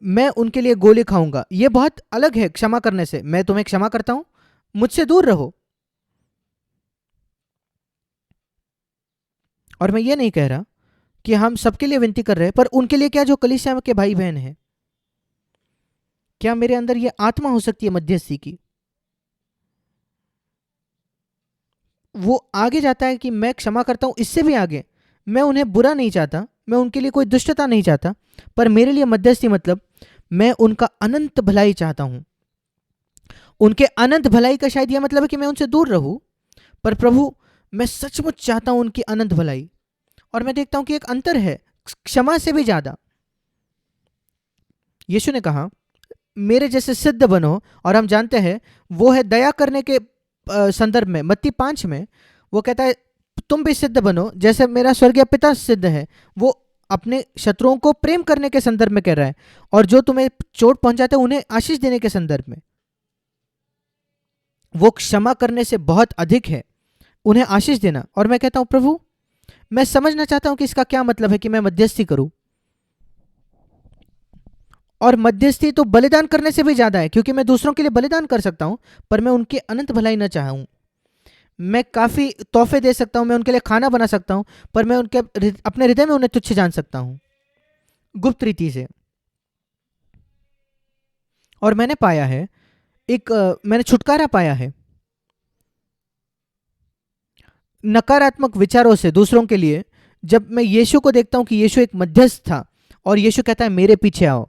मैं उनके लिए गोली खाऊंगा, यह बहुत अलग है क्षमा करने से। मैं तुम्हें क्षमा करता हूं, मुझसे दूर रहो। और मैं ये नहीं कह रहा कि हम सबके लिए विनती कर रहे हैं, पर उनके लिए क्या जो कलीसिया के भाई बहन हैं, क्या मेरे अंदर ये आत्मा हो सकती है मध्यस्थी की? वो आगे जाता है कि मैं क्षमा करता हूं, इससे भी आगे मैं उन्हें बुरा नहीं चाहता, मैं उनके लिए कोई दुष्टता नहीं चाहता, पर मेरे लिए मध्यस्थी मतलब मैं उनका अनंत भलाई चाहता हूं। उनके अनंत भलाई का शायद यह मतलब है कि मैं उनसे दूर रहूं, पर प्रभु मैं सचमुच चाहता हूं उनकी अनंत भलाई। और मैं देखता हूं कि एक अंतर है क्षमा से भी ज्यादा। यीशु ने कहा मेरे जैसे सिद्ध बनो, और हम जानते हैं वो है दया करने के संदर्भ में। मत्ती 5 में वो कहता है तुम भी सिद्ध बनो जैसे मेरा स्वर्गीय पिता सिद्ध है। वो अपने शत्रुओं को प्रेम करने के संदर्भ में कह रहा है, और जो तुम्हें चोट पहुंचाते हैं उन्हें आशीष देने के संदर्भ में। वो क्षमा करने से बहुत अधिक है, उन्हें आशीष देना। और मैं कहता हूं प्रभु मैं समझना चाहता हूं कि इसका क्या मतलब है कि मैं मध्यस्थी करूं। और मध्यस्थी तो बलिदान करने से भी ज्यादा है, क्योंकि मैं दूसरों के लिए बलिदान कर सकता हूं, पर मैं उनकी अनंत भलाई न चाहूं। मैं काफी तोहफे दे सकता हूं, मैं उनके लिए खाना बना सकता हूं, पर मैं उनके अपने हृदय में उन्हें तुच्छ जान सकता हूं गुप्त रीति से। और मैंने पाया है मैंने छुटकारा पाया है नकारात्मक विचारों से दूसरों के लिए, जब मैं यीशु को देखता हूं कि यीशु एक मध्यस्थ था, और यीशु कहता है मेरे पीछे आओ।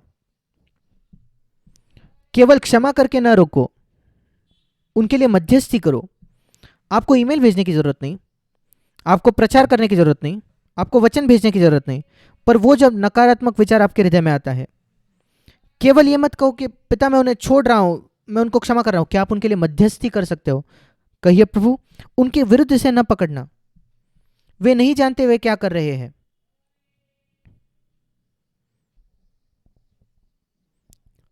केवल क्षमा करके ना रोको, उनके लिए मध्यस्थी करो। आपको ईमेल भेजने की जरूरत नहीं, आपको प्रचार करने की जरूरत नहीं, आपको वचन भेजने की जरूरत नहीं, पर वो जब नकारात्मक विचार आपके हृदय में आता है, केवल ये मत कहो कि पिता मैं उन्हें छोड़ रहा हूं, मैं उनको क्षमा कर रहा हूं। क्या आप उनके लिए मध्यस्थी कर सकते हो? कहिए प्रभु उनके विरुद्ध से न पकड़ना, वे नहीं जानते वे क्या कर रहे हैं।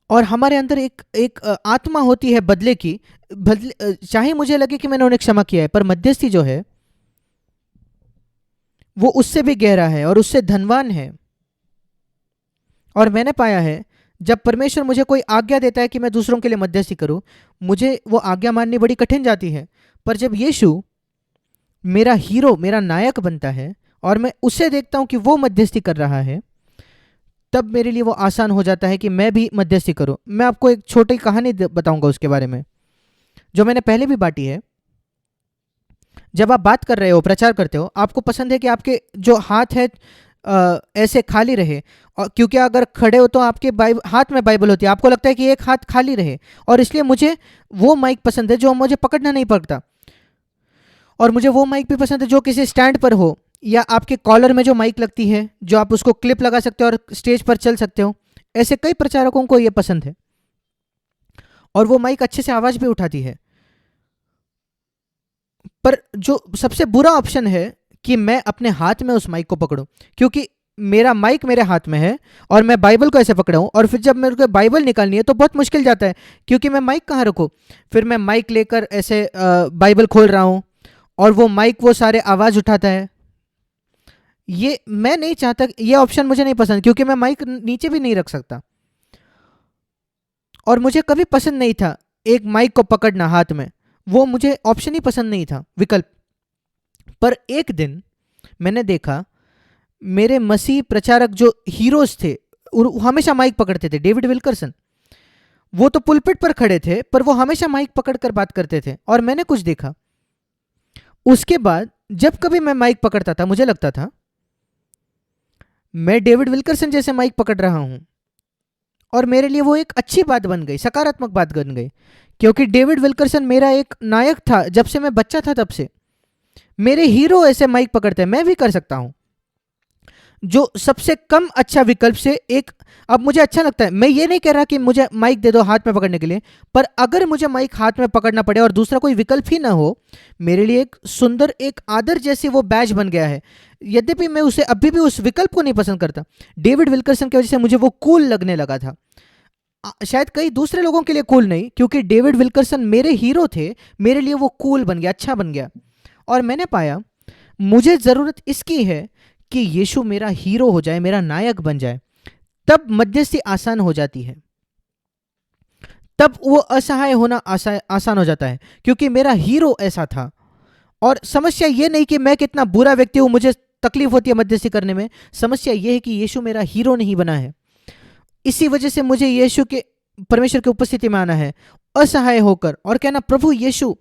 और हमारे अंदर एक आत्मा होती है बदले की। बदले चाहे मुझे लगे कि मैंने उन्हें क्षमा किया है, पर मध्यस्थी जो है वो उससे भी गहरा है और उससे धनवान है। और मैंने पाया है जब परमेश्वर मुझे कोई आज्ञा देता है कि मैं दूसरों के लिए मध्यस्थी करूं, मुझे वो आज्ञा माननी बड़ी कठिन जाती है। पर जब यीशु मेरा हीरो, मेरा नायक बनता है, और मैं उसे देखता हूं कि वो मध्यस्थी कर रहा है, तब मेरे लिए वो आसान हो जाता है कि मैं भी मध्यस्थी करूं। मैं आपको एक छोटी कहानी बताऊंगा उसके बारे में, जो मैंने पहले भी बांटी है। जब आप बात कर रहे हो, प्रचार करते हो, आपको पसंद है कि आपके जो हाथ है ऐसे खाली रहे, और क्योंकि अगर खड़े हो तो आपके हाथ में बाइबल होती है, आपको लगता है कि एक हाथ खाली रहे, और इसलिए मुझे वो माइक पसंद है जो मुझे पकड़ना नहीं पड़ता। और मुझे वो माइक भी पसंद है जो किसी स्टैंड पर हो, या आपके कॉलर में जो माइक लगती है, जो आप उसको क्लिप लगा सकते हो और स्टेज पर चल सकते हो। ऐसे कई प्रचारकों को ये पसंद है, और वो माइक अच्छे से आवाज़ भी उठाती है। पर जो सबसे बुरा ऑप्शन है कि मैं अपने हाथ में उस माइक को पकड़ूं, क्योंकि मेरा माइक मेरे हाथ में है और मैं बाइबल को ऐसे पकड़ा हूं, और फिर जब मेरे को बाइबल निकालनी है तो बहुत मुश्किल जाता है, क्योंकि मैं माइक कहाँ रखूं। फिर मैं माइक लेकर ऐसे बाइबल खोल रहा हूं, और वो माइक वो सारे आवाज़ उठाता है। ये मैं नहीं चाहता, ये ऑप्शन मुझे नहीं पसंद, क्योंकि मैं माइक नीचे भी नहीं रख सकता, और मुझे कभी पसंद नहीं था एक माइक को पकड़ना हाथ में। वो मुझे ऑप्शन ही पसंद नहीं था, विकल्प। पर एक दिन मैंने देखा, मेरे मसीह प्रचारक जो हीरोज थे, हमेशा माइक पकड़ते थे। डेविड विल्करसन, वो तो पुलपिट पर खड़े थे, पर वो हमेशा माइक पकड़कर बात करते थे, और मैंने कुछ देखा। उसके बाद जब कभी मैं माइक पकड़ता था, मुझे लगता था मैं डेविड विल्करसन जैसे माइक पकड़ रहा हूं, और मेरे लिए वो एक अच्छी बात बन गई, सकारात्मक बात बन गई, क्योंकि डेविड विल्करसन मेरा एक नायक था। जब से मैं बच्चा था तब से मेरे हीरो ऐसे माइक पकड़ते हैं, मैं भी कर सकता हूं। जो सबसे कम अच्छा विकल्प से एक, अब मुझे अच्छा लगता है। मैं ये नहीं कह रहा कि मुझे माइक दे दो हाथ में पकड़ने के लिए, पर अगर मुझे माइक हाथ में पकड़ना पड़े और दूसरा कोई विकल्प ही ना हो, मेरे लिए एक सुंदर, एक आदर जैसी वो बैज बन गया है। यद्यपि मैं उसे अभी भी उस विकल्प को नहीं पसंद करता, डेविड विल्करसन की वजह से मुझे वो कूल लगने लगा था। शायद कई दूसरे लोगों के लिए कूल नहीं, क्योंकि डेविड विल्करसन मेरे हीरो थे, मेरे लिए वो कूल बन गया, अच्छा बन गया। और मैंने पाया मुझे ज़रूरत इसकी है कि यीशु मेरा हीरो हो जाए, मेरा नायक बन जाए, तब मध्यस्थी आसान हो जाती है, तब वो असहाय होना आसान हो जाता है, क्योंकि मेरा हीरो ऐसा था। और समस्या ये नहीं कि मैं कितना बुरा व्यक्ति हूं, मुझे तकलीफ होती है मध्यस्थी करने में। समस्या ये है कि यीशु मेरा हीरो नहीं बना है। इसी वजह से मुझे यीशु के, परमेश्वर की उपस्थिति में आना है असहाय होकर, और कहना, प्रभु यीशु,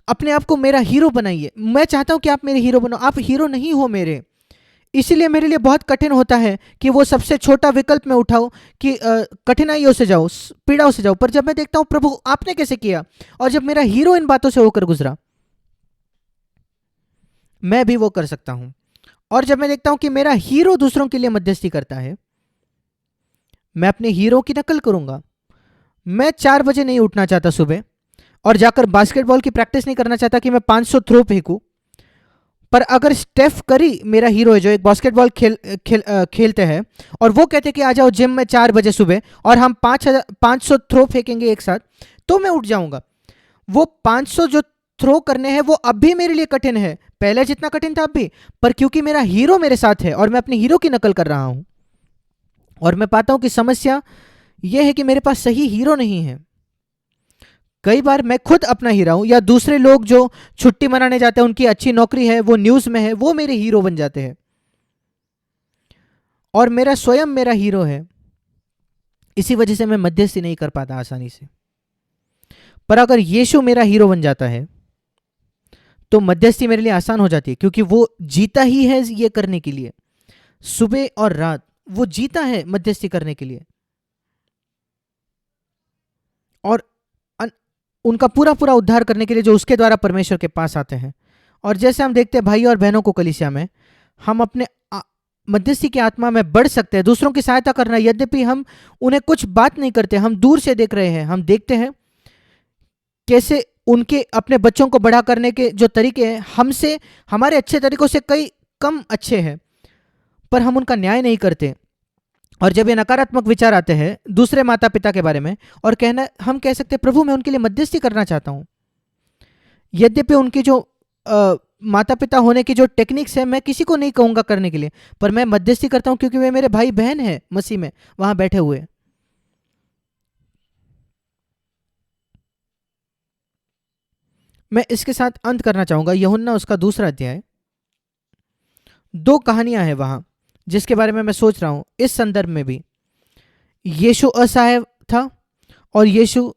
अपने आप को मेरा हीरो बनाइए। मैं चाहता हूं कि आप मेरे हीरो बनो, आप हीरो नहीं हो मेरे। इसीलिए मेरे लिए बहुत कठिन होता है कि वो सबसे छोटा विकल्प मैं उठाऊं, कि कठिनाइयों से जाऊं, पीड़ाओं से जाऊं। पर जब मैं देखता हूं प्रभु आपने कैसे किया, और जब मेरा हीरो इन बातों से होकर गुजरा, मैं भी वो कर सकता हूं। और जब मैं देखता हूं कि मेरा हीरो दूसरों के लिए मध्यस्थी करता है, मैं अपने हीरो की नकल करूंगा। मैं 4 बजे नहीं उठना चाहता सुबह, और जाकर बास्केटबॉल की प्रैक्टिस नहीं करना चाहता कि मैं 500 थ्रो फेंकूं। पर अगर स्टेफ करी मेरा हीरो है, जो एक बास्केटबॉल खेलते हैं, और वो कहते हैं कि आ जाओ जिम में 4 बजे सुबह, और हम 500 थ्रो फेंकेंगे एक साथ, तो मैं उठ जाऊंगा। वो 500 जो थ्रो करने हैं वो अब भी मेरे लिए कठिन है, पहले जितना कठिन था अब भी, पर क्योंकि मेरा हीरो मेरे साथ है और मैं अपने हीरो की नकल कर रहा हूं। और मैं पाता हूं कि समस्या यह है कि मेरे पास सही हीरो नहीं है। कई बार मैं खुद अपना हीरो हूं, या दूसरे लोग जो छुट्टी मनाने जाते हैं, उनकी अच्छी नौकरी है, वो न्यूज में है, वो मेरे हीरो बन जाते हैं, और मेरा स्वयं मेरा हीरो है। इसी वजह से मैं मध्यस्थी नहीं कर पाता आसानी से। पर अगर यीशु मेरा हीरो बन जाता है तो मध्यस्थी मेरे लिए आसान हो जाती है, क्योंकि वो जीता ही है ये करने के लिए। सुबह और रात वो जीता है मध्यस्थी करने के लिए, और उनका पूरा पूरा उद्धार करने के लिए, जो उसके द्वारा परमेश्वर के पास आते हैं। और जैसे हम देखते हैं भाई और बहनों को कलीसिया में, हम अपने मध्यस्थी की आत्मा में बढ़ सकते हैं, दूसरों की सहायता करना। यद्यपि हम उन्हें कुछ बात नहीं करते, हम दूर से देख रहे हैं, हम देखते हैं कैसे उनके अपने बच्चों को बड़ा करने के जो तरीके हैं, हमसे, हमारे अच्छे तरीकों से कई कम अच्छे हैं, पर हम उनका न्याय नहीं करते। और जब ये नकारात्मक विचार आते हैं दूसरे माता पिता के बारे में, और कहना, हम कह सकते हैं प्रभु मैं उनके लिए मध्यस्थी करना चाहता हूँ। यद्यपि उनकी जो माता पिता होने की जो टेक्निक्स है, मैं किसी को नहीं कहूँगा करने के लिए, पर मैं मध्यस्थी करता हूँ, क्योंकि वे मेरे भाई बहन हैं मसीह में, वहाँ बैठे हुए। मैं इसके साथ अंत करना चाहूँगा। यूहन्ना उसका 2 अध्याय, 2 कहानियां हैं वहाँ, जिसके बारे में मैं सोच रहा हूं इस संदर्भ में भी, यीशु असहाय था और यीशु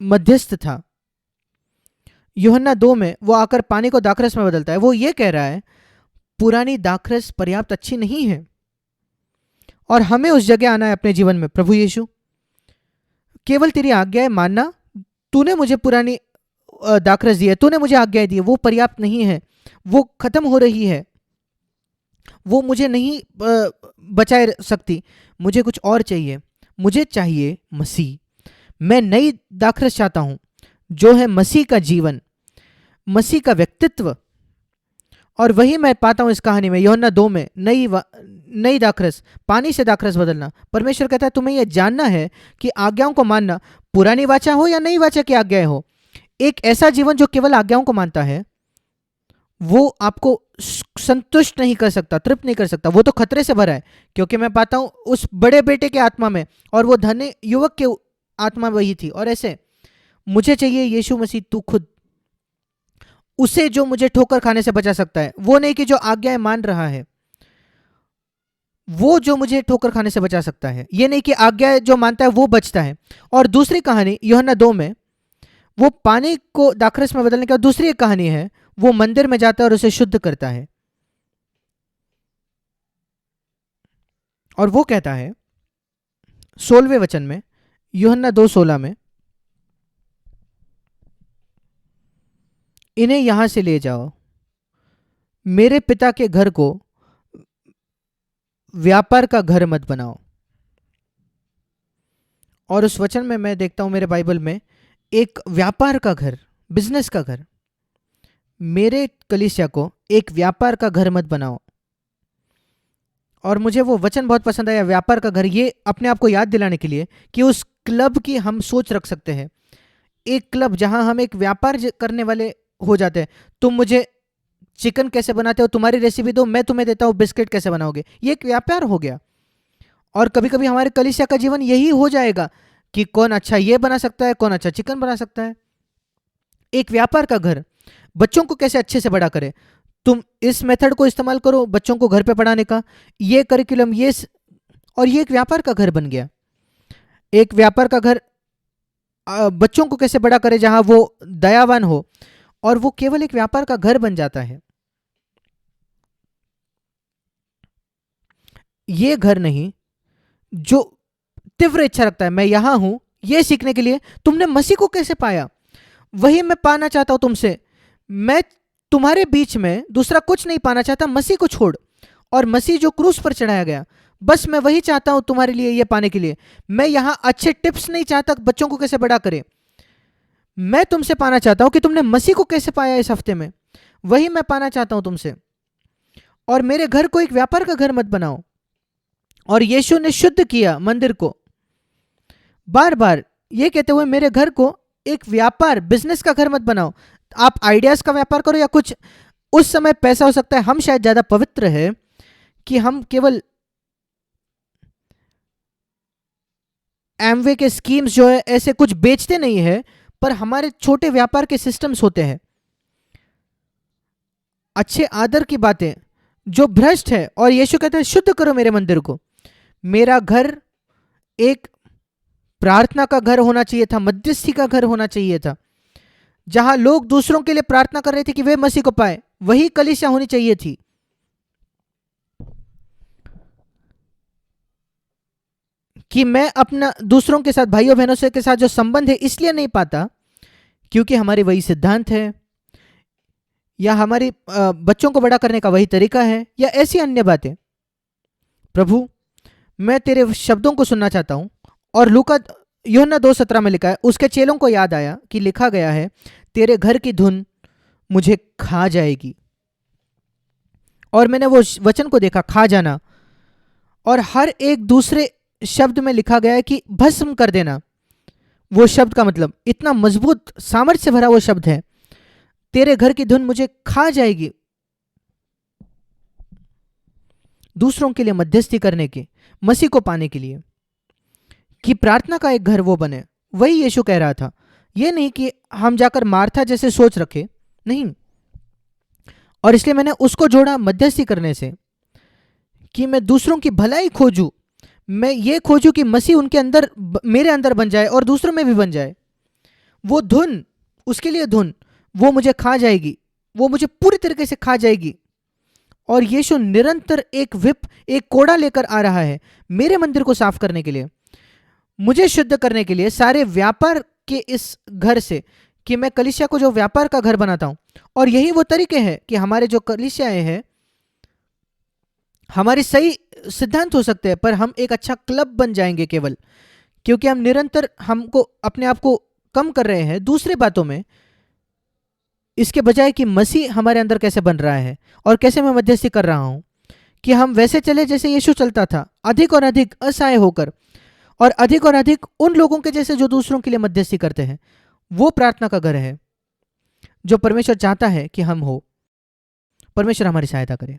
मध्यस्थ था। यूहन्ना 2 में वो आकर पानी को दाखरस में बदलता है। वो ये कह रहा है पुरानी दाखरस पर्याप्त अच्छी नहीं है और हमें उस जगह आना है अपने जीवन में। प्रभु यीशु, केवल तेरी आज्ञाएं मानना, तूने मुझे पुरानी दाखरस दी है, तूने मुझे आज्ञाएं दी है, वो पर्याप्त नहीं है, वो खत्म हो रही है, वो मुझे नहीं बचाए सकती, मुझे कुछ और चाहिए। मुझे चाहिए मसीह। मैं नई दाखरस चाहता हूं जो है मसीह का जीवन, मसीह का व्यक्तित्व। और वही मैं पाता हूं इस कहानी में, यूहन्ना 2 में, नई दाखरस, पानी से दाखरस बदलना। परमेश्वर कहता है तुम्हें यह जानना है कि आज्ञाओं को मानना, पुरानी वाचा हो या नई वाचा की आज्ञाएं हो, एक ऐसा जीवन जो केवल आज्ञाओं को मानता है वो आपको संतुष्ट नहीं कर सकता, तृप्त नहीं कर सकता, वो तो खतरे से भरा है। क्योंकि मैं पाता हूं उस बड़े बेटे के आत्मा में और वो धनी युवक के आत्मा वही थी। और ऐसे मुझे चाहिए यीशु मसीह, तू खुद, उसे जो मुझे ठोकर खाने से बचा सकता है। वो नहीं कि जो आज्ञाएं मान रहा है, वो जो मुझे ठोकर खाने से बचा सकता है। ये नहीं कि आज्ञाएं जो मानता है वो बचता है। और दूसरी कहानी यूहन्ना 2 में, वो पानी को दाखरस में बदलने की दूसरी एक कहानी है, वो मंदिर में जाता है और उसे शुद्ध करता है। और वो कहता है 16वें वचन में, यूहन्ना 2:16 में, इन्हें यहां से ले जाओ, मेरे पिता के घर को व्यापार का घर मत बनाओ। और उस वचन में मैं देखता हूं मेरे बाइबल में एक व्यापार का घर, बिजनेस का घर। मेरे कलीसिया को एक व्यापार का घर मत बनाओ। और मुझे वो वचन बहुत पसंद आया, व्यापार का घर, ये अपने आप को याद दिलाने के लिए कि उस क्लब की हम सोच रख सकते हैं। एक क्लब जहां हम एक व्यापार करने वाले हो जाते हैं। तुम मुझे चिकन कैसे बनाते हो, तुम्हारी रेसिपी दो, मैं तुम्हें देता हूं बिस्किट कैसे बनाओगे। ये एक व्यापार हो गया। और कभी कभी हमारे कलीसिया का जीवन यही हो जाएगा कि कौन अच्छा ये बना सकता है, कौन अच्छा चिकन बना सकता है। एक व्यापार का घर। बच्चों को कैसे अच्छे से बड़ा करें, तुम इस मेथड को इस्तेमाल करो बच्चों को घर पे पढ़ाने का, ये करिकुलम, और ये एक व्यापार का घर बन गया। एक व्यापार का घर बच्चों को कैसे बड़ा करे जहां वो दयावान हो, और वो केवल एक व्यापार का घर बन जाता है। ये घर नहीं जो तीव्र इच्छा रखता है, मैं यहां हूं ये सीखने के लिए तुमने मसीह को कैसे पाया, वही मैं पाना चाहता हूं तुमसे। मैं तुम्हारे बीच में दूसरा कुछ नहीं पाना चाहता, मसीह को छोड़। और मसीह जो क्रूस पर चढ़ाया गया, बस मैं वही चाहता हूं तुम्हारे लिए ये पाने के लिए। मैं यहां अच्छे टिप्स नहीं चाहता बच्चों को कैसे बड़ा करे। मैं तुमसे पाना चाहता हूं कि तुमने मसीह को कैसे पाया इस हफ्ते में, वही मैं पाना चाहता हूं तुमसे। और मेरे घर को एक व्यापार का घर मत बनाओ। और यीशु ने शुद्ध किया मंदिर को, बार बार ये कहते हुए मेरे घर को एक व्यापार, बिजनेस का घर मत बनाओ। आप आइडियाज का व्यापार करो या कुछ, उस समय पैसा हो सकता है, हम शायद ज्यादा पवित्र है कि हम केवल एमवे के स्कीम्स जो है ऐसे कुछ बेचते नहीं है, पर हमारे छोटे व्यापार के सिस्टम्स होते हैं, अच्छे आदर की बातें जो भ्रष्ट है। और यीशु कहते हैं शुद्ध करो मेरे मंदिर को। मेरा घर एक प्रार्थना का घर होना चाहिए था, मध्यस्थी का घर होना चाहिए था, जहां लोग दूसरों के लिए प्रार्थना कर रहे थे कि वे मसीह को पाए। वही कलीसिया होनी चाहिए थी। कि मैं अपना दूसरों के साथ, भाइयों बहनों से के साथ जो संबंध है इसलिए नहीं पाता क्योंकि हमारे वही सिद्धांत है, या हमारी बच्चों को बड़ा करने का वही तरीका है, या ऐसी अन्य बातें। प्रभु, मैं तेरे शब्दों को सुनना चाहता हूं। और लूका, यूहन्ना 2:17 में लिखा है, उसके चेलों को याद आया कि लिखा गया है तेरे घर की धुन मुझे खा जाएगी। और मैंने वो वचन को देखा, खा जाना, और हर एक दूसरे शब्द में लिखा गया है कि भस्म कर देना। वो शब्द का मतलब इतना मजबूत सामर्थ्य से भरा वो शब्द है, तेरे घर की धुन मुझे खा जाएगी। दूसरों के लिए मध्यस्थी करने की, मसीह को पाने के लिए, कि प्रार्थना का एक घर वो बने। वही यीशु कह रहा था। ये नहीं कि हम जाकर मार्था जैसे सोच रखे, नहीं। और इसलिए मैंने उसको जोड़ा मध्यस्थी करने से, कि मैं दूसरों की भलाई खोजूं, मैं ये खोजूं कि मसीह उनके अंदर मेरे अंदर बन जाए और दूसरों में भी बन जाए। वो धुन, उसके लिए धुन, वो मुझे खा जाएगी, वो मुझे पूरी तरीके से खा जाएगी। और यीशु निरंतर एक विप, एक कोड़ा लेकर आ रहा है मेरे मंदिर को साफ करने के लिए, मुझे शुद्ध करने के लिए, सारे व्यापार के इस घर से, कि मैं कलीसिया को जो व्यापार का घर बनाता हूं। और यही वो तरीके हैं कि हमारे जो कलीसियाएं हैं, हमारे सही सिद्धांत हो सकते हैं, पर हम एक अच्छा क्लब बन जाएंगे केवल क्योंकि हम निरंतर हमको अपने आप को कम कर रहे हैं दूसरे बातों में, इसके बजाय कि मसीह हमारे अंदर कैसे बन रहा है और कैसे मैं मध्यस्थी कर रहा हूं, कि हम वैसे चले जैसे यीशु चलता था, अधिक और अधिक असहाय होकर, और अधिक और अधिक उन लोगों के जैसे जो दूसरों के लिए मध्यस्थी करते हैं। वो प्रार्थना का घर है जो परमेश्वर चाहता है कि हम हो। परमेश्वर हमारी सहायता करे।